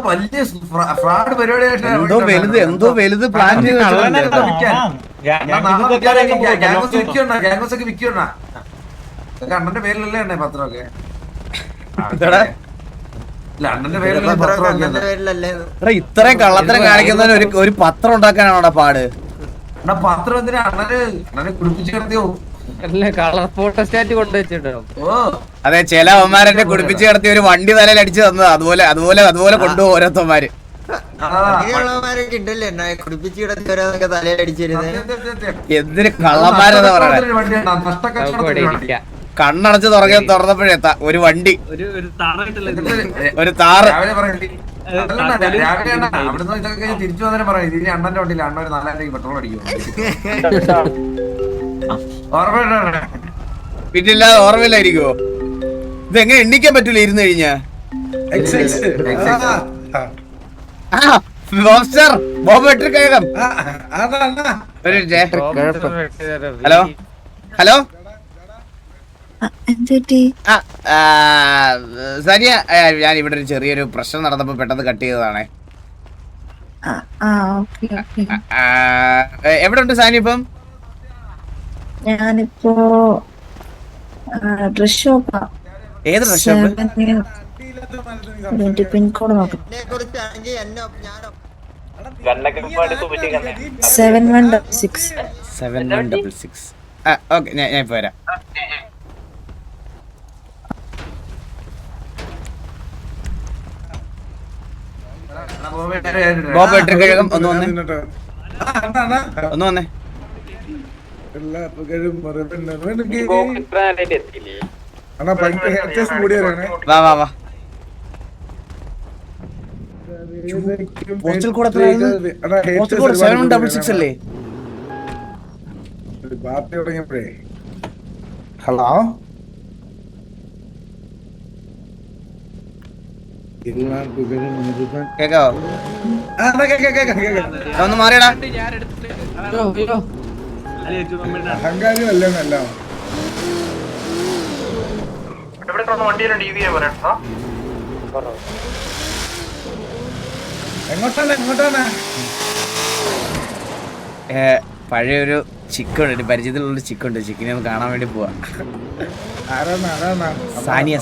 വലിയ ഫ്രോഡ് പരിപാടിയായിട്ട് എന്തോ വലുത് പ്ലാൻ ചെയ്ത് ഗ്യാങ്സൊക്കെ വിൽക്കണ അണ്ണന്റെ പേരിലല്ലേ എണ്ണേ പത്രമൊക്കെ അണ്ണന്റെ പേരിലല്ലേ ഇത്രയും കള്ളത്തരം കാണിക്കുന്നതിന് ഒരു പത്രം ഉണ്ടാക്കാനാണോ പാട്? പത്രം എന്തിനാ അണ്ണനെ കുടിപ്പിച്ച് കിടത്തിയോ? അതെ, ചില അവന്മാരെ കുടിപ്പിച്ച് കിടത്തി ഒരു വണ്ടി തലയിൽ അടിച്ചു തന്നത് അതുപോലെ കൊണ്ടുപോകും ഓരോരുത്തന്മാര്. എന്തിന് കള്ളന്മാരെന്ന് പറയണേ? കണ്ണടച്ച് തുറന്നപ്പോഴേ ഒരു വണ്ടി, ഒരു താറ്. അവിടുന്ന് ഇതൊക്കെ തിരിച്ചു വന്നേരം പറയാം, ഇതിന് അണ്ണന്റെ വണ്ടിയില്ല, അണ്ണ ഒരു 4,000 രൂപ പെട്രോൾ അടിക്കും. പിന്നില്ലാതെ ഓർമ്മയില്ലായിരിക്കുവോ? ഇതെങ്ങനെ എണ്ണിക്കാൻ പറ്റൂല ഇരുന്ന് കഴിഞ്ഞാ? ഹലോ ഹലോ സരിയ, ഞാൻ ഇവിടെ ഒരു ചെറിയൊരു പ്രശ്നം നടന്നപ്പോ പെട്ടെന്ന് കട്ട് ചെയ്തതാണേ. എവിടെ ഉണ്ട് സാനി ഇപ്പം? ഞാനിപ്പോ ഡ്രസ് ഷോപ്പാ. ഏത് ഡ്രസ് ഷോപ്പ്? പിൻകോഡ് നോക്കാം. 7166. ഓക്കെ, ഞാൻ ഇപ്പൊ വരാം. ഒന്ന് വന്നേ. വാ വാ വാ. പോസ്റ്റൽ കോഡ് 7166 അല്ലേ? ഹലോ, കേക്കാവോ? ഒന്ന് മാറിയടാ. അഹങ്കാരിയല്ലോ. എങ്ങോട്ടാണ്? പഴയൊരു ചിക്കുണ്ട്, പരിചയത്തിലുള്ള ചിക്കുണ്ട്. ചിക്കിനെ ഒന്ന് കാണാൻ വേണ്ടി പോവാ. സാനിയ.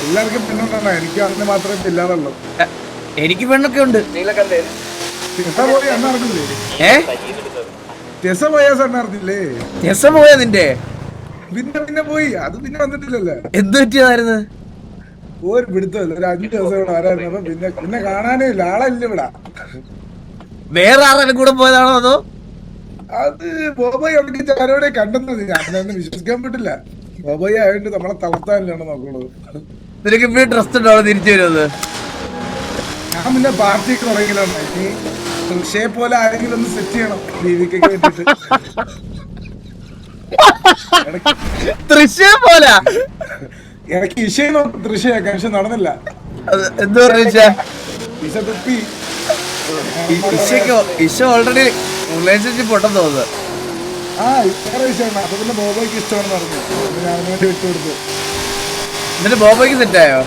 എല്ലാവർക്കും പെണ്ണുണ്ടോ? എനിക്ക് അതിന് മാത്രമേ ഇല്ലാതുള്ളൂ. എനിക്ക് പെണ്ണൊക്കെ ഉണ്ട്. പോയാ നിന്റെ പിന്നെ പോയി, അത് പിന്നെ വന്നിട്ടില്ലല്ലോ. എന്ത് പറ്റിയതായിരുന്നു? ഒരു പിടുത്തല്ല, ഒരു 5 ദിവസം ഇവിടെ വരായിരുന്നു. പിന്നെ കാണാനേ ഇല്ല, ആളല്ല ഇവിടെ. വേറെ ആരെങ്കിലും കൂടെ പോയതാണോ അതോ? അത് ബോബോയ് അവിടെ ആരോടെ കണ്ടെന്നത് ഞാനൊന്നും വിശ്വസിക്കാൻ പറ്റില്ല. ബോബോയ് ആയതുകൊണ്ട് നമ്മളെ തളർത്താനില്ലാണ് നോക്കുന്നത്. നിനക്ക് ഇപ്പോഴും ട്രസ്റ്റ് ഉണ്ടോ തിരിച്ചു വരുന്നത്? ഞാൻ പിന്നെ പാർട്ടിക്ക് തുടങ്ങിയില്ലാണ്. ഇനി തൃശ്ശയെ പോലെ ആരെങ്കിലും ഒന്ന് സെറ്റ് ചെയ്യണം ദീപിക്കൊക്കെ വേണ്ടിട്ട്. തൃശ്ശയെ പോലെ എനിക്ക് ഇഷയെ നോക്കും, തൃശ്ശയാക്കാൻ, പക്ഷെ നടന്നില്ല. എന്താ പറഞ്ഞ ഇഷ ഓൾറെഡി റിലേഷൻഷിപ്പ് ഉണ്ടെന്ന് തോന്നുന്നു. വേറെ വിഷയമാണ്. അപ്പൊ പിന്നെ ബോബോയ്ക്ക് ഇഷ്ടമാണെന്ന് പറഞ്ഞു, ഞാൻ അവന് വേണ്ടി വിട്ടുകൊടുത്തു. എന്നിട്ട് ബോബോയ്ക്ക് സെറ്റായോ?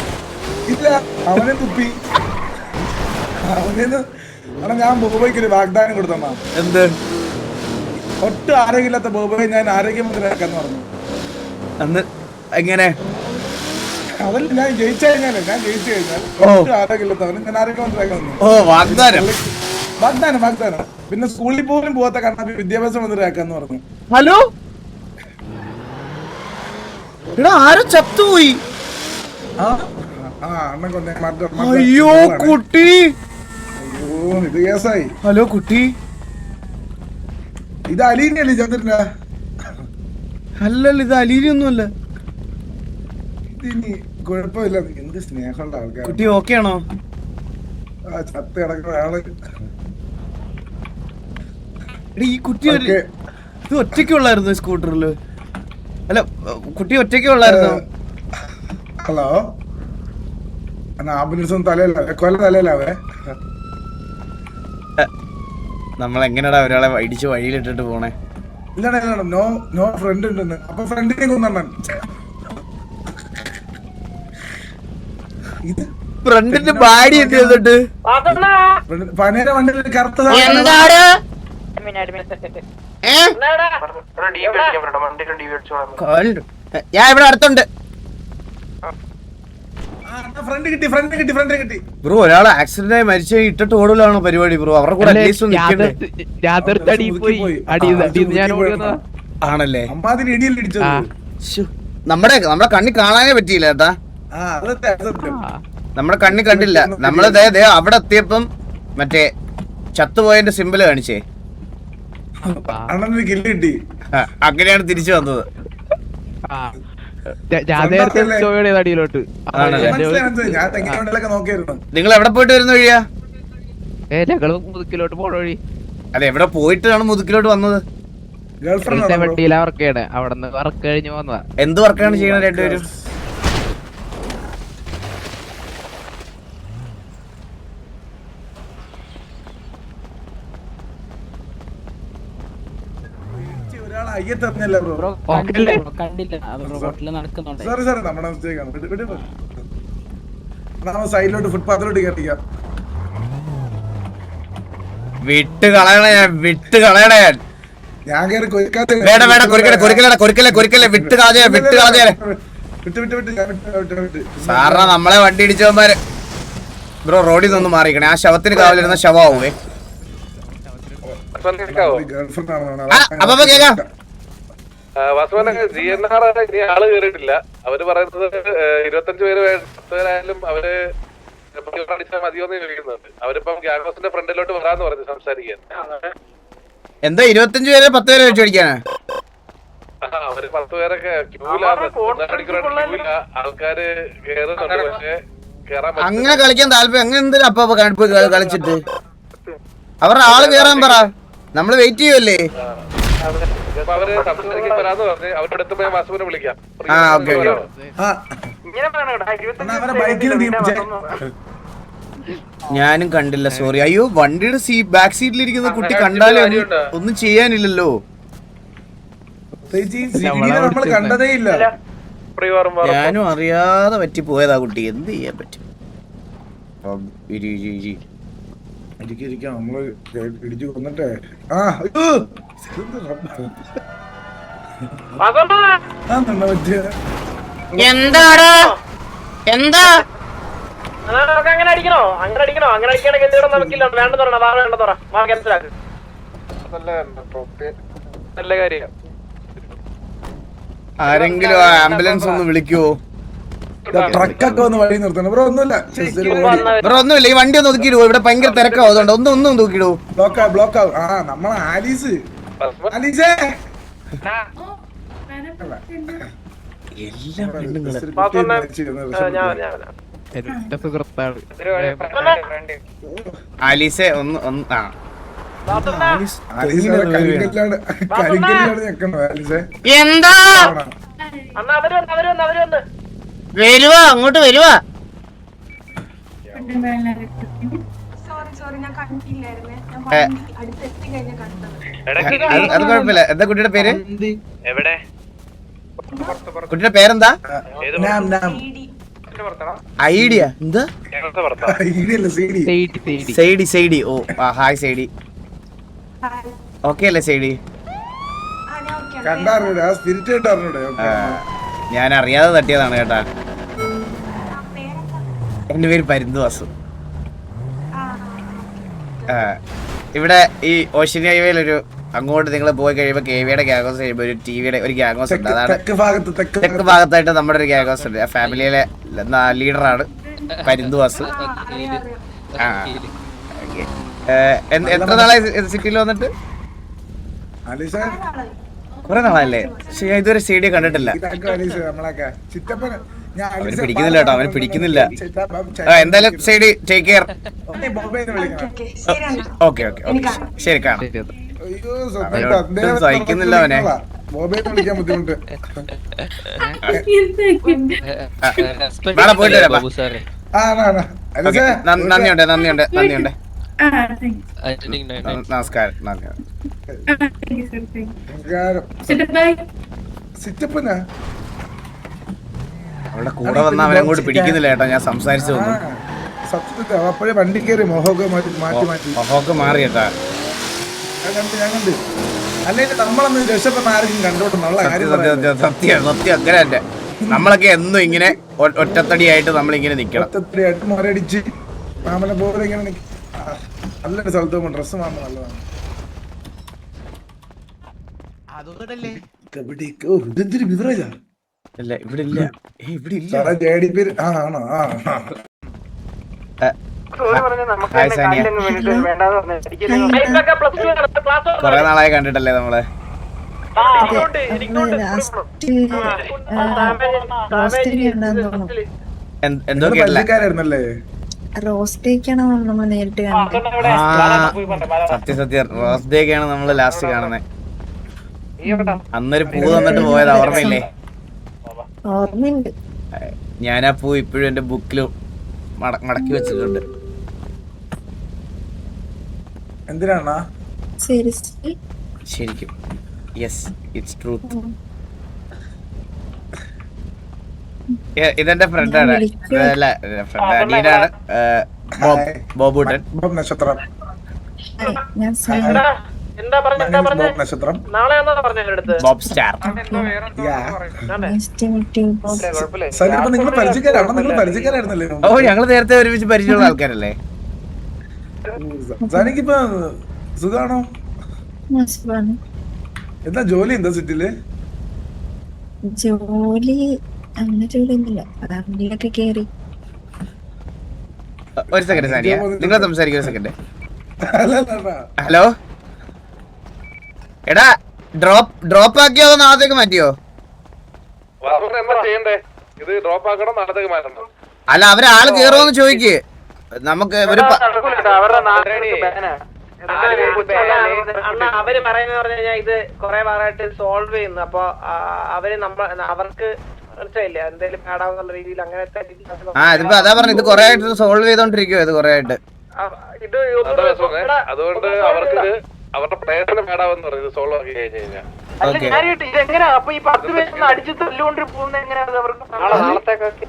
ഇല്ല, അവനെ തുപ്പി. ഞാൻ ബോബോയ്ക്ക് ഒരു വാഗ്ദാനം കൊടുത്തമ്മ. എന്ത്? ഒട്ടും ആരോഗ്യമില്ലാത്ത ബോബോയെ ഞാൻ ആരോഗ്യമന്ത്രിയാക്കാന്ന് പറഞ്ഞു. അന്ന് എങ്ങനെ? അതല്ല, ഞാൻ ജയിച്ചു കഴിഞ്ഞാൽ ഒട്ടും ആരോഗ്യമില്ലാത്തവന് ഞാൻ ആരോഗ്യമന്ത്രിയാക്കാന്ന്. ഓ, വാഗ്ദാനം. പിന്നെ സ്കൂളിൽ പോലും പോവാത്ത കാരണം വിദ്യാഭ്യാസ മന്ത്രിയാക്കാന്ന് പറഞ്ഞു. ഹലോ, ആരും ചത്തുപോയി. അയ്യോ കുട്ടി, അയ്യോ ഇത് കേസായി. ഹലോ കുട്ടി, ഇത് അലീനല്ലേ ചന്ദ്രന? അല്ലല്ല, ഇത് അലീനൊന്നുമല്ല. ഇനി കുഴപ്പമില്ല, എന്ത് സ്നേഹമുള്ള ആൾക്കാർ. കുട്ടി ഓക്കെ ആണോ? ചത്ത് കിടക്കുന്ന ആള്. ഈ കുട്ടി ഇത് ഒറ്റയ്ക്കുള്ളായിരുന്നു സ്കൂട്ടറില്? അല്ല, കുട്ടി ഒറ്റയ്ക്കുള്ളായിരുന്നു. ഹലോ, ആംബുലൻസും തലയില കൊല തലയിലാവേ. നമ്മളെങ്ങനെയാടാ ഒരാളെ ഇടിച്ച് വഴിയിലിട്ടിട്ട് പോണേ? ഇല്ലടാ, നോ ഫ്രണ്ട് ഉണ്ടെന്ന്. അപ്പൊ ഫ്രണ്ടിനെ കൊന്നെണ്ണൻ. ഇത് ഫ്രണ്ടിന്റെ ബാഡി എന്ത് ചെയ്തിട്ട് പനയുടെ വണ്ടിയിൽ ഒരു കറുത്ത എന്താണ് ഞാൻ ഇവിടെ അടുത്തുണ്ട് ഫ്രണ്ട് കിട്ടി ബ്രോ ഒരാൾ ആക്സിഡന്റ് ആയി മരിച്ചു ഇട്ടിട്ട് ഓടലാണോ പരിപാടി ബ്രോ അവരുടെ കൂടെ അറ്റ്ലീസ്റ്റ് ഒന്ന് നിൽക്കണ്ടേ ആണല്ലേ അമ്മാതിരി ഇടിയിൽ ഇടിച്ചത് ശ്ശോ, നമ്മുടെ കണ്ണി കാണാനേ പറ്റിയില്ല ഏട്ടാ നമ്മുടെ കണ്ണി കണ്ടില്ല നമ്മള് അവിടെ എത്തിയപ്പം മറ്റേ ചത്തുപോയതിന്റെ സിമ്പിള് കാണിച്ചേ അണ്ണന് കില്ല് കിട്ടി അങ്ങനെയാണ് തിരിച്ചു വന്നത് ഞാൻ തെങ്ങിനോട്ടിലൊക്കെ നോക്കിയായിരുന്നു നിങ്ങൾ എവിടെ പോയിട്ട് വരുന്ന വഴിയാ മുതുക്കിലോട്ട് പോണ വഴി അതെ എവിടെ പോയിട്ടാണ് മുതുക്കിലോട്ട് വന്നത് ഗേൾഫ്രണ്ട് വണ്ടിയിലാ വർക്ക് ചെയ്യണേ അവിടെ വർക്ക് കഴിഞ്ഞ് വന്നതാ എന്ത് വർക്കാണ് ചെയ്യണത് രണ്ടുപേരും ഒരാൾ അയ്യത്തറിഞ്ഞല്ല ബ്രോ സോറി നമ്മുടെ മിസ്റ്റേക്കാണ് നമ്മൾ സൈഡിലോട്ട് ഫുട്പാത്തിലോട്ട് കയറ്റിക്കാം വിട്ട് കളയണേ ഞാൻ ഞാൻ കയറി കൊരിക്കല്ലേ വിട്ട് കളഞ്ഞേ വിട്ട് സാറിന് നമ്മളെ വണ്ടി ഇടിച്ചവന്മാര് ബ്രോ റോഡിൽ നിന്ന് മാറിക്കണേ ആ ശവത്തിന് കാവലിരുന്ന ശവമാവേ ഗേൾഫ്രണ്ട് അപ്പൊ കേക്കാം GNR ഇനി ആള് കേറിയിട്ടില്ല. അവര് പറയുന്നത് 25 പേരായാലും അവര് അടിച്ചാൽ മതിയോന്ന് ചോദിക്കുന്നുണ്ട്. അവരിപ്പം ഗ്യാങ് ഹൗസിന്റെ ഫ്രണ്ടിലോട്ട് വരാന്ന് പറഞ്ഞു സംസാരിക്കാൻ. എന്താ 25 പേരെ 10 പേരെ വെച്ച് അടിക്കാനാ? അവര് 10 പേരൊക്കെ ആൾക്കാര് കേറുന്നുണ്ട്. പക്ഷെ കേറാൻ അങ്ങനെ കളിക്കാൻ താല്പര്യം അങ്ങനെ എന്തിനാ അപ്പൊ കളിച്ചിട്ട് അവരുടെ ആള് കേറാൻ പറ, നമ്മള് വെയിറ്റ് ചെയ്യുമല്ലേ. അവര് സംസാരിക്കാൻ വരാന്ന് പറഞ്ഞ് അവരുടെ അടുത്ത് പോയി വാസുവിനെ വിളിക്കാം. ഞാനും കണ്ടില്ല, സോറി. അയ്യോ വണ്ടിയുടെ ബാക്ക് സീറ്റിലിരിക്കുന്ന കുട്ടി കണ്ടാലേ ഒന്നും ചെയ്യാനില്ലല്ലോ. നമ്മൾ കണ്ടതേ ഇല്ല. ഞാനും അറിയാതെ പറ്റി പോയതാ കുട്ടി, എന്ത് ചെയ്യാൻ പറ്റും. നമ്മള് ഇടിച്ചു കൊന്നിട്ടേ എന്താടാ എന്താ അങ്ങനെ അടിക്കണോ? അങ്ങനെ അടിക്കണോ? അങ്ങനെ അടിക്കണെങ്കിൽ എന്തെങ്കിലും നമുക്കില്ല. വേണ്ടെന്ന് പറയണ വാ, വേണ്ടെന്ന് പറ, വാ ക്യാൻസലാക്ക്. നല്ല കാര്യം. ആരെങ്കിലും ആംബുലൻസ് ഒന്ന് വിളിക്കുവോ? ട്രക്കൊക്കെ ഒന്ന് വഴി നിർത്തണം. ബ്രോ ഒന്നുമില്ല, ബ്രോ ഒന്നുമില്ല, ഈ വണ്ടി ഒന്ന് ഒതുക്കിയിടുവോ? ഇവിടെ ഭയങ്കര തിരക്കാവും, അതുകൊണ്ട് ഒന്നും ഒതുക്കിയിടുവോ? ബ്ലോക്ക് ആവും. നമ്മളെ ആലീസേ എല്ലാ പെണ്ണുങ്ങളെ എന്റെ സുഹൃത്താണ്. ആലീസെ ഒന്ന് എന്താ വരുവാ, അങ്ങോട്ട് വരുവാ. അത് കുഴപ്പമില്ല. എന്താ കുട്ടിയുടെ പേര്? കുട്ടിയുടെ പേരെന്താ? ഐഡിയ. എന്താ സൈഡി? സൈഡി. ഓ ഹായ് സൈഡി. ഓക്കെ അല്ലേ സൈഡി? ഞാൻ അറിയാതെ തട്ടിയതാണ് കേട്ടാ. എന്റെ പേര് പരുന്തുവാസു. ഇവിടെ ഈ ഓഷ്യൻ ഹൈവേയിലൊരു അങ്ങോട്ട് നിങ്ങൾ പോയി കഴിയുമ്പോൾ KVയുടെ ഗ്യാങ് ഹൗസ് കഴിയുമ്പോൾ ഒരു TVയുടെ ഒരു ഗ്യാങ് ഹൗസ് ഉണ്ട്. അതാണ് തെക്ക് ഭാഗത്തായിട്ട് നമ്മുടെ ഒരു ഗ്യാങ് ഹൗസ് ഉണ്ട്. ആ ഫാമിലിയിലെ ലീഡറാണ് പരുന്തുവാസു. എത്ര നാളായി സിറ്റിയിൽ വന്നിട്ട്? കുറെ നാളല്ലേ? പക്ഷെ ഞാൻ ഇതുവരെ CD കണ്ടിട്ടില്ല. അവന് പിടിക്കുന്നില്ല കേട്ടോ, അവന് പിടിക്കുന്നില്ല. എന്തായാലും CD take care. Okay okay okay, ശരി കാണാം. സഹിക്കുന്നില്ല അവനെ. നാളെ പോയിട്ട് വരാം. നന്ദിയുണ്ട്. നമസ്കാരം. അവളുടെ കൂടെ വന്ന അവനെ അങ്ങോട്ട് പിടിക്കുന്നില്ല കേട്ടോ, ഞാൻ സംസാരിച്ചു തോന്നുന്നു. സത്യത്തിൽ അപ്പോഴേ വണ്ടി കയറി മോഹമൊക്കെ മാറ്റി ഒക്കെ മാറി കേട്ടാ. ഞാൻ കണ്ട് അല്ലെങ്കിൽ നമ്മളൊന്ന് രക്ഷപ്പെട്ട ആരെങ്കിലും കണ്ടോട്ടെന്നുള്ള കാര്യം സത്യം അങ്ങനെ തന്നെ. നമ്മളൊക്കെ എന്നും ഇങ്ങനെ ഒറ്റത്തടിയായിട്ട് നമ്മളിങ്ങനെ നിക്കണം. ഒറ്റത്തടിയായിട്ട് മരടിച്ച് മാമനെ പോലെ ഇങ്ങനെ നല്ലൊരു സ്ഥലത്ത് പോകുമ്പോൾ ഡ്രസ്സ് മാമ നല്ലതാണ്. ഇതെന്തൊരു ബിവറേജാ? ഇല്ല ഇവിടെ ഇല്ല, ഇവിടെ ഇല്ല. ആണോ? കൊറേ നാളായി കണ്ടിട്ടല്ലേ നമ്മള്. എന്തോ കേട്ടില്ലേ? സത്യം റോസ് ഡേക്കാണ് നമ്മള് ലാസ്റ്റ് കാണുന്നത്. അന്നൊരു പൂ തന്നിട്ട് പോയത് ഓർമ്മയില്ലേ? ഞാനാ പൂ ഇപ്പോഴും എന്റെ ബുക്കില് മടക്കി വെച്ചിട്ടുണ്ട്. എന്തിനാണ് ശരിക്കും? Yes, it's truth. ഇതെന്റെ ഫ്രണ്ടാണ്, അനിയനാണ്, ബോബൂട്ടൻ. നക്ഷത്രം ബോബ് സ്റ്റാർ. നിങ്ങൾ പരിചയക്കാരായിരുന്നല്ലേ? ഓ, ഞങ്ങള് നേരത്തെ ഒരുമിച്ച് പരിചയമുള്ള ആൾക്കാരല്ലേ? സാനിക്കിപ്പോ സുഖാണോ? എന്താ ജോലി? എന്താ സിറ്റിയില് ജോലി? അങ്ങനെ ജോലിയൊന്നുമില്ല, ഫാമിലിയിലൊക്കെ കേറി. ഒരു സെക്കൻഡ് സാനിയ, നിങ്ങൾ സംസാരിക്കും. ഒരു സെക്കൻഡ്. ഹലോ എടാ, ഡ്രോപ്പ് ആക്കിയോ അതോ നാളത്തേക്ക് മാറ്റിയോ? ഇത് ഡ്രോപ്പ് ആക്കണം, നാളത്തേക്ക് മാറ്റണം. അല്ല, അവരാള് കേറുമെന്ന് ചോദിക്ക്. നമുക്ക് ഒരു അവര് പറയുന്ന പറഞ്ഞു കഴിഞ്ഞാൽ ഇത് കൊറേ ഭാഗമായിട്ട് സോൾവ് ചെയ്യുന്നു. അപ്പൊ അവര് അവർക്ക് മനസ്സിലായില്ല എന്തേലും പാടാവുന്ന രീതിയിൽ അങ്ങനത്തെ. ഇതിപ്പോ അതാ പറഞ്ഞു, ഇത് കൊറേ ആയിട്ട് സോൾവ് ചെയ്തോണ്ടിരിക്കുവോ ഇത് കൊറേ ആയിട്ട്. അതുകൊണ്ട് അവർക്ക് അവരുടെ പ്രയത്നം പാടാവെന്ന് പറഞ്ഞു സോൾവ് ആക്കി കഴിഞ്ഞാൽ. ഇതെങ്ങനെയാ അപ്പൊ ഈ 10 പേര് അടിച്ചു തല്ലുകൊണ്ട് പോകുന്ന എങ്ങനെയാണ് അവർക്ക് നാളത്തേക്കൊക്കെ?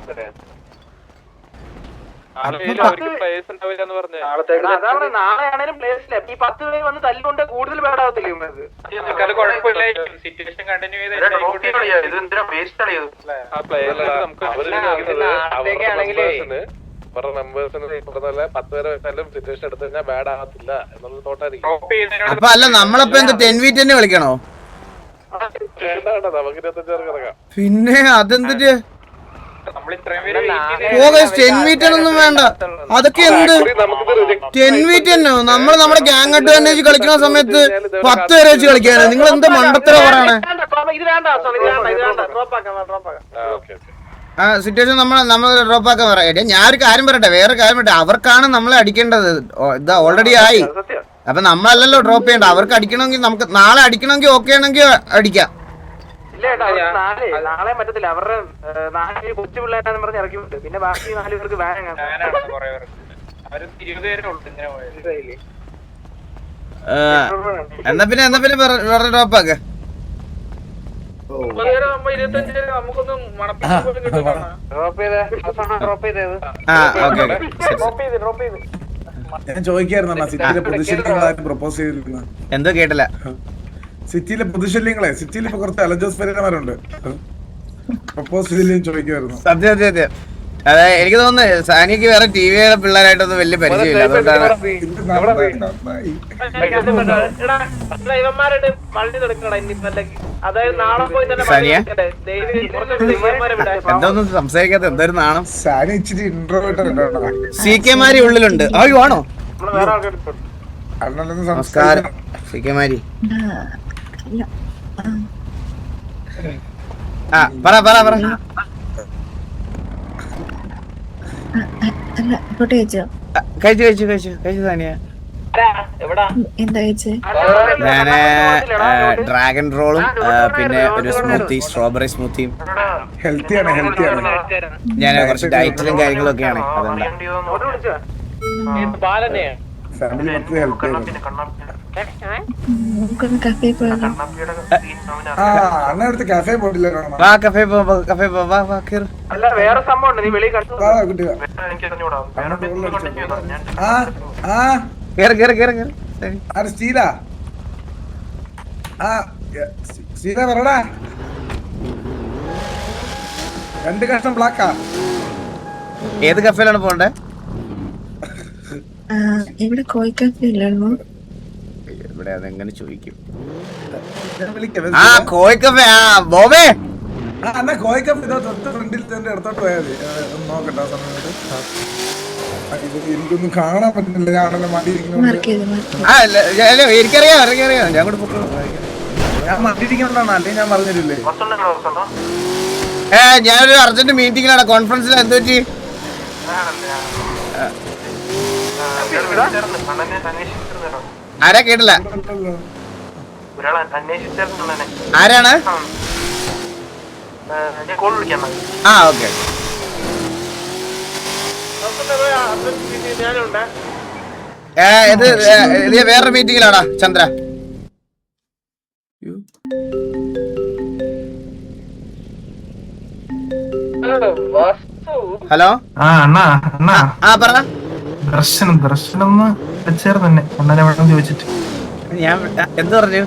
നാളെ ആണേലും പ്ലേസില്ല. ഈ 10 പേര് വന്ന് തല്ലുകൊണ്ട് കൂടുതൽ പേടാവത്തില്ലേ? അവരുടെ മെമ്പേഴ്സിന് 10 പേരെ വെച്ചാലും സിറ്റുവേഷൻ എടുത്തു കഴിഞ്ഞാൽ ബാഡ് ആകത്തില്ല എന്നുള്ള തോട്ടായിരിക്കും. അപ്പൊ അല്ല, നമ്മളപ്പോ എന്ത് 10v10 തന്നെ കളിക്കണോ? വേണ്ട, നമുക്ക് 25 പേർക്ക് ഇറങ്ങാം. പിന്നെ അതെന്തിട്ട് 10v10 ഒന്നും വേണ്ട. അതൊക്കെ എന്ത് 10v10? നമ്മൾ നമ്മുടെ ഗ്യാങ് അഡ്വാൻറ്റേജ് കളിക്കുന്ന സമയത്ത് 10 പേരെ വെച്ച് കളിക്കാണ്. നിങ്ങൾ എന്താ മണ്ടത്തര പറയണേ? സിറ്റുവേഷൻ നമ്മൾ ഡ്രോപ്പ് ആക്കാൻ പറയാം. ഞാൻ ഒരു കാര്യം പറയട്ടെ, വേറെ കാര്യം പറയട്ടെ. അവർക്കാണ് നമ്മളെ അടിക്കേണ്ടത്. ഇത് ഓൾറെഡി ആയി. അപ്പൊ നമ്മളല്ലല്ലോ ഡ്രോപ്പ് ചെയ്യേണ്ട. അവർക്ക് അടിക്കണമെങ്കിൽ, നമുക്ക് നാളെ അടിക്കണമെങ്കിൽ ഓക്കെ ആണെങ്കിൽ അടിക്കാം. നാളെ പറ്റത്തില്ല. അവരുടെ 4 കൊച്ചു പിള്ളേരാന്ന് പറഞ്ഞ് ഇറക്കിവിട്ട്. പിന്നെ ബാക്കി 4 പേർക്ക് എന്നാ പിന്നെ വേറെ ഡ്രോപ്പ് ആക്ക. ഞാൻ ചോദിക്കായിരുന്നു സിറ്റിയിലെ പൊതുശല്യങ്ങളാരും പ്രപ്പോസ് ചെയ്തിരിക്കുന്ന. എന്തോ കേട്ടില്ല. സിറ്റിയിലെ പൊതുശല്യങ്ങളെ, സിറ്റിയിൽ ഇപ്പൊ കുറച്ച് അലജോസ് പരിണമാരുണ്ട്, പ്രപ്പോസ് ചെയ്തില്ലെന്ന് ചോദിക്കുമായിരുന്നു. സത്യം. അതായത് എനിക്ക് തോന്നുന്നു സാനിക്ക് വേറെ ടിവിയുടെ പിള്ളേരായിട്ടൊന്നും വലിയ പരിചയമില്ല. അതുകൊണ്ടാണ് എന്തോന്നും സംസാരിക്കാത്ത എന്തായാലും നാണം. സാനി ഇച്ചിരി ഇൻട്രോവേർട്ട്. CK മാരി ഉള്ളിലുണ്ട്. അയ്യോ ആണോ? നമസ്കാരം CK മാരി. പറ കഴിച്ചു സാനിയ. ഞാന് ഡ്രാഗൺ റോളും പിന്നെ ഒരു സ്മൂത്തി, സ്ട്രോബെറി സ്മൂത്തിയും. ഹെൽത്തിയാണ്. ഞാൻ കുറച്ച് ഡയറ്റിലും കാര്യങ്ങളും ഒക്കെയാണ്. അതുകൊണ്ട് ഫാമിലി ഹെൽത്തി നമുക്കൊന്ന് കഫേ പോയാലോ? ആ അണ്ണ അടുത്ത് കഫേ പോയിട്ടില്ല കാണാൻ. വാ കഫേ പോ വാ വാ കേറ്. അല്ല വേറെ സംഭവം ഉണ്ട്, നീ വെളിയിൽ കണ്ടു. വാ കുട്ടി വാ. ആ ആ കേറ് കേറ് കേറ് കേറ്. ശരി. ആര് സ്റ്റീലാ? ആ സ്റ്റീല പറടാ. 2 കഷ്ണം ബ്ലാക്കാ. ഏത് കഫേലാണ് പോണ്ടേ? ഇവിടെ കോഴി കഫേ ഇല്ലല്ലോ. ഇവിടെ അതെങ്ങനെ ചോദിക്കും? ഞാൻ വിളിക്കാം. ആ കോഴി കഫേ. ആ ബോബേ ആ എന്നാ കോഴി കഫേ ഇതാ തൊട്ട് ഫ്രണ്ടിൽ തന്നെ ഇടത്തോട്ട് പോയാൽ മതി. ഒന്ന് നോക്കട്ടെ ആ സമയത്ത്. എനിക്കൊന്നും കാണാൻ പറ്റുന്നില്ല. ഞാനല്ലേ മടിയിരിക്കുന്നു. മാർക്ക് ചെയ്ത് മാർക്ക്. ആ എനിക്കറിയാം എനിക്കറിയാം. ഞാൻ കൂടെ പൊക്കോ. ഞാൻ മടിയിരിക്കണോണ്ടാണ്, അല്ലെങ്കിൽ ഞാൻ പറഞ്ഞിട്ടില്ലേ. ഞാനൊരു അർജന്റ് മീറ്റിംഗിലാണ്, കോൺഫറൻസിൽ. എന്ത് പറ്റി? ആരാ കേട്ടില്ല? ആരാണ്? ആ ഓക്കെ. ഞാനുണ്ട്. ഇത് വേറൊരു മീറ്റിംഗിലാടാ ചന്ദ്ര. ഹലോ. ആ പറ. ദർശനം വെച്ചേർന്ന് തന്നെ അണ്ണനെ വേണം ചോദിച്ചിട്ട്. ഞാൻ എന്ത് പറഞ്ഞു?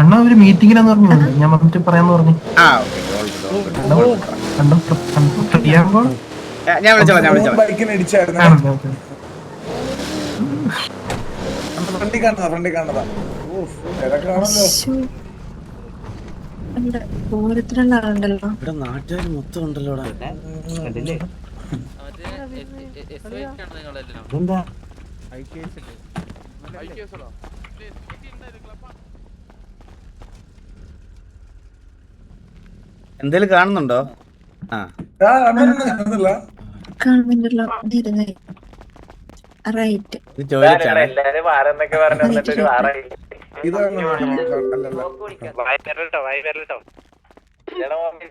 അണ്ണ ഒരു മീറ്റിങ്ങിനെന്ന് പറഞ്ഞു, ഞാൻ വന്നിട്ട് പറയാന്ന് പറഞ്ഞു. ആ ഓക്കെ. ഞാൻ വിളിച്ചോളാം. ബൈക്കിന് ഇടിച്ചായിരുന്നു. ഫ്രണ്ടിൽ കാണുന്നതാ. കാണല്ലോ. ഇവിടെ ഓരോരുത്തരുടെ ആളുണ്ടല്ലോ. ഇവിടെ നാട്ടുകാർ മൊത്തം ഉണ്ടല്ലോടാ. എന്തേലും കാണുന്നുണ്ടോ? ആ കാണുന്നില്ല. കാണുന്നുണ്ടല്ലോ. ഇരുന്നേ റൈറ്റ്. ഇത് ചോദിച്ചാണ്. എല്ലാരും വാരെന്നൊക്കെ പറഞ്ഞു വന്നിട്ടൊരു വാറായി. ഇതാണ്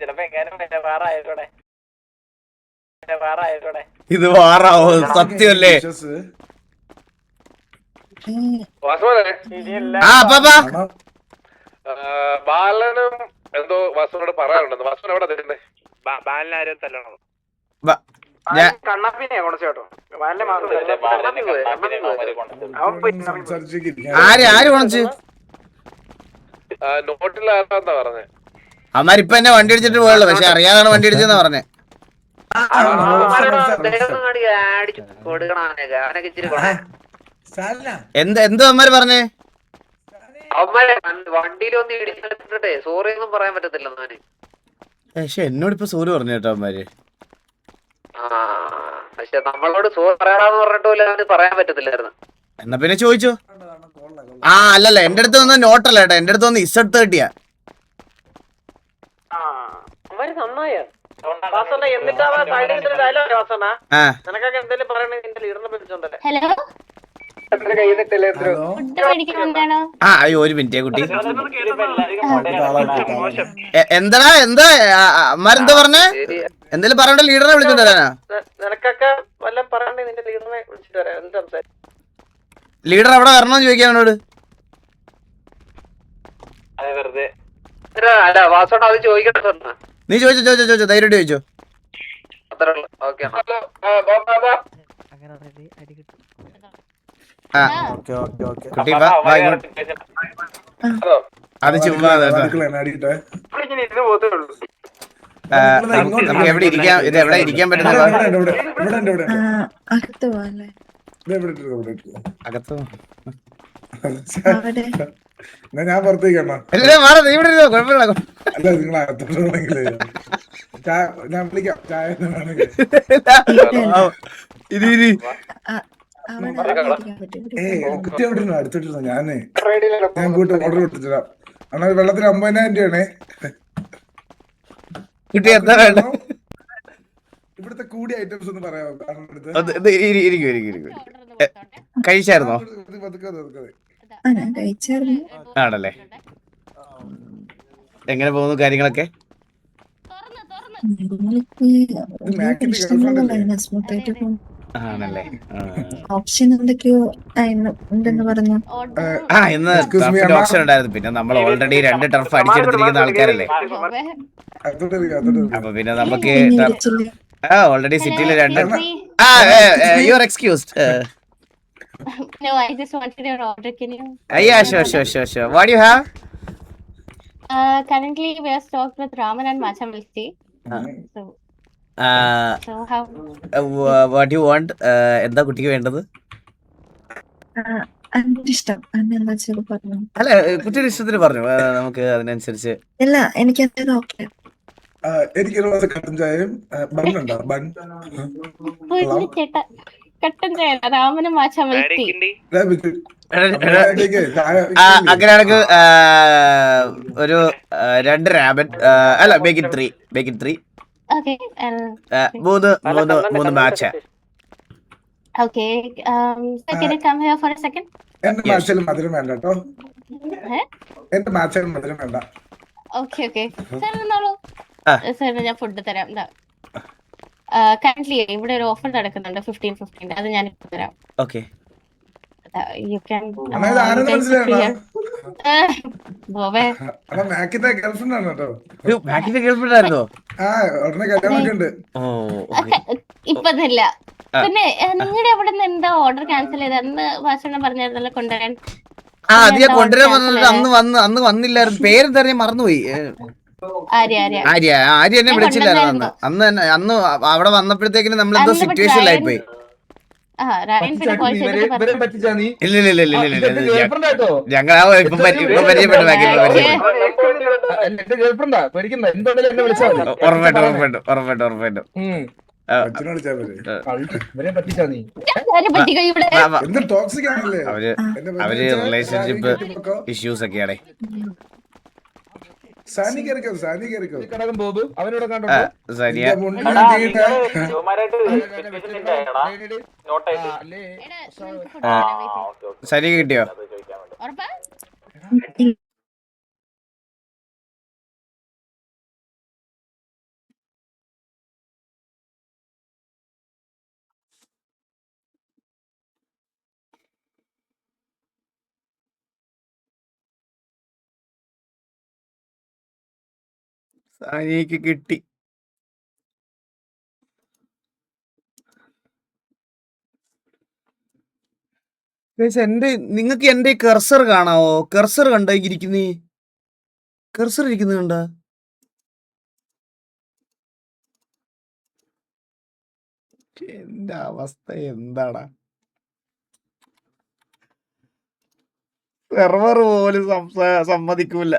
ചിലപ്പോ എങ്ങനെ വാറായിക്കോടെ. ഇത് വാറാവോ? സത്യമല്ലേ? ആ പാപ്പാ. ബാലനും എന്തോ വാസുവിനോട് പറയാനുണ്ടെന്ന്. വാസുവിന് എവിടെ തരുന്നേ? ബാലിനാരും തല്ലണം. ഞാൻ കണ്ണപ്പിനെ കൊണച്ചോട്ടോ. ആര് കൊണച്ച്? നോട്ടിലാണെന്നാ പറഞ്ഞേ. അവന്മാരിപ്പൊ എന്നെ വണ്ടി അടിച്ചിട്ട് പോയുള്ളൂ. പക്ഷെ അറിയാതാണ് വണ്ടി അടിച്ചെന്നാ പറഞ്ഞേ. എന്തോ അവന്മാര് പറഞ്ഞേ? വണ്ടിയിലൊന്നും ഇടിച്ചിട്ടേ സോറി ഒന്നും പറയാൻ പറ്റത്തില്ല. പക്ഷെ എന്നോടിപ്പൊ സോറി പറഞ്ഞു കേട്ടോ അവന്മാര്. പക്ഷെ നമ്മളോട് സോറി പറയാന്ന് പറഞ്ഞിട്ട് പറയാൻ പറ്റത്തില്ലായിരുന്നു. എന്നാ പിന്നെ ചോദിച്ചോ. ആ അല്ലല്ല, എന്റെ അടുത്ത് വന്ന നോട്ടല്ല കേട്ടോ, എന്റെ അടുത്ത് വന്ന് Z30. നിനക്കൊക്കെ എന്തെങ്കിലും പറയണേ നിന്റെ ലീഡറിനെ പിടിച്ചോണ്ടല്ലേ. ആ അയ്യോ ഒരു മിനിറ്റേ കുട്ടി. എന്താ അമ്മാരെന്താ പറഞ്ഞേ? എന്തേലും പറയണ്ട, ലീഡറിനെ വിളിച്ചോണ്ട് വരാനാ. നിനക്കൊക്കെ വല്ലതും പറയണ്ടേ നിന്റെ ലീഡറിനെ വിളിച്ചിട്ട് വരാം. എന്ത് സംസാരിക്കും? ലീഡർ അവിടെ വരണമെന്ന് ചോദിക്കാൻ അവനോട്. അല്ല വാസോട്ട് അത് ചോദിക്കട്ടെ. നീ ചോദിച്ചോ ധൈര്യമായിട്ട് ചോദിച്ചോ. കുട്ടി അത് ചുമ്മാ നമുക്ക് എവിടെ ഇരിക്കാം? ഇത് എവിടെ ഇരിക്കാൻ പറ്റുന്നത്? അകത്ത് പോവാല്ലേ? അകത്ത് അവിടെ ഞാൻ പുറത്തേക്കണോ? കുഴപ്പമില്ല. അല്ല നിങ്ങൾ അകത്തോട്ടാണെങ്കിലേ ഞാൻ വിളിക്കാം. ചായ വേണമെങ്കിൽ കുറ്റി അവിടെ അടുത്തിട്ടിരുന്നു. ഞാൻ കൂട്ട് ഓർഡർ കൊടുത്തിട്ടാ. അണ്ണാ വെള്ളത്തിന് 50,000 രൂപയാണേ. കുട്ടി എന്താ വേണ്ട? ഇവിടുത്തെ കൂടിയ ഐറ്റംസ് ഒന്ന് പറയാമോ? കഴിച്ചായിരുന്നോ? ഞാൻ കഴിച്ചായിരുന്നു. ആണല്ലേ. എങ്ങനെ പോകുന്നു കാര്യങ്ങളൊക്കെ? സ്മൂത്തായിട്ട് പോകും. ആണല്ലേ ഓപ്ഷൻ എന്തൊക്കെയോ ഉണ്ടെന്ന് പറഞ്ഞു. ഇന്ന് Excuse me, ടർഫിന്റെ അമ്മ. ഓപ്ഷൻ ഉണ്ടായിരുന്നു. പിന്നെ നമ്മൾ ഓൾറെഡി 2 ടർഫ് അടിച്ചെടുത്തിരിക്കുന്ന ആൾക്കാരല്ലേ. അപ്പൊ പിന്നെ നമുക്ക് പിന്നെ വിളിച്ചില്ല. ഓൾറെഡി സിറ്റിയിൽ 2 Hello. You are excused. No, I just wanted your order. Can you? Yeah, sure. What do you have? Currently, we are stocked with ramen and matcha milk tea. So, so how? What do you want? എന്താ കുട്ടിക്ക് വേണ്ടത്? അതിന്റെ ഇഷ്ടം അന്നെന്താ വെച്ചാൽ പറഞ്ഞു. അല്ല, കുട്ടിയുടെ ഇഷ്ടത്തിന് പറഞ്ഞു. നമുക്ക് അതിനനുസരിച്ച്. ഇല്ല എനിക്ക് എന്തായാലും ഓക്കെ. എനിക്കൊരു ദിവസം കട്ടൻ ചായയും ബണ്ണുണ്ടോ? ബൺ ചേട്ടാ കട്ടൻ ചായ രാമനും matcha milk tea. അങ്ങനെയാണെങ്കിൽ ഒരു 2 റാബൻ അല്ല make it 3 Okay. 3 മാച്ച. Okay. So can you come here for a second? എന്റെ മാച്ചയിൽ മധുരം വേണ്ട കേട്ടോ. എന്റെ മാച്ചയിൽ മധുരം വേണ്ട. Okay. Sir, എന്നോളൂ. Sir, ഞാൻ ഫുഡ് തരാം. കറന്റ്ലി ഇവിടെ ഒരു ഓഫർ നടക്കുന്നുണ്ട് 15 അത് ഞാൻ ഇപ്പൊ തരാം. ഓക്കെ. You can. ഇത് ആരെന്ന് മനസ്സിലായോ? മാക്കിന്റെ ഗേൾഫ്രണ്ട് ആണ് കേട്ടോ. മാക്കിന്റെ ഗേൾഫ്രണ്ട് ആയിരുന്നോ? ഉടനെ കല്യാണമൊക്കെ ഉണ്ട്. ഇപ്പൊന്നില്ല. പിന്നെ നിങ്ങളുടെ അവിടെ നിന്ന് എന്താ ഓർഡർ ക്യാൻസൽ ചെയ്ത് അന്ന് ഭാഷണം പറഞ്ഞായിരുന്നല്ലോ കൊണ്ടുവരാൻ. അത് ഞാൻ കൊണ്ടുവരാൻ വന്നിട്ട് അന്ന് വന്നില്ലായിരുന്നു. പേരെന്താ ഞാൻ മറന്നുപോയി. ആര്യ എന്നെ വിളിച്ചില്ലായിരുന്നു അന്ന് അവിടെ വന്നപ്പോഴത്തേക്കിനും നമ്മളെന്തോ സിറ്റുവേഷനിലായി പോയി. ഇല്ല ഞങ്ങൾ ഇപ്പൊ പരിചയപ്പെട്ടു. ഉറപ്പായിട്ടും. അവര് റിലേഷൻഷിപ്പ് ഇഷ്യൂസ് ഒക്കെയാണേ. സാനി കേറിക്കോ. സനിയ സനിയ കിട്ടിയോ? സാനിയക്ക് കിട്ടി. നിങ്ങൾക്ക് എന്റെ കർസർ കാണാവോ? കർസർ കണ്ടോ ഇരിക്കുന്നേ? കർസർ ഇരിക്കുന്നത് കണ്ട? എന്റെ അവസ്ഥ എന്താടാ? സെർവർ പോലും സമ്മതിക്കൂല.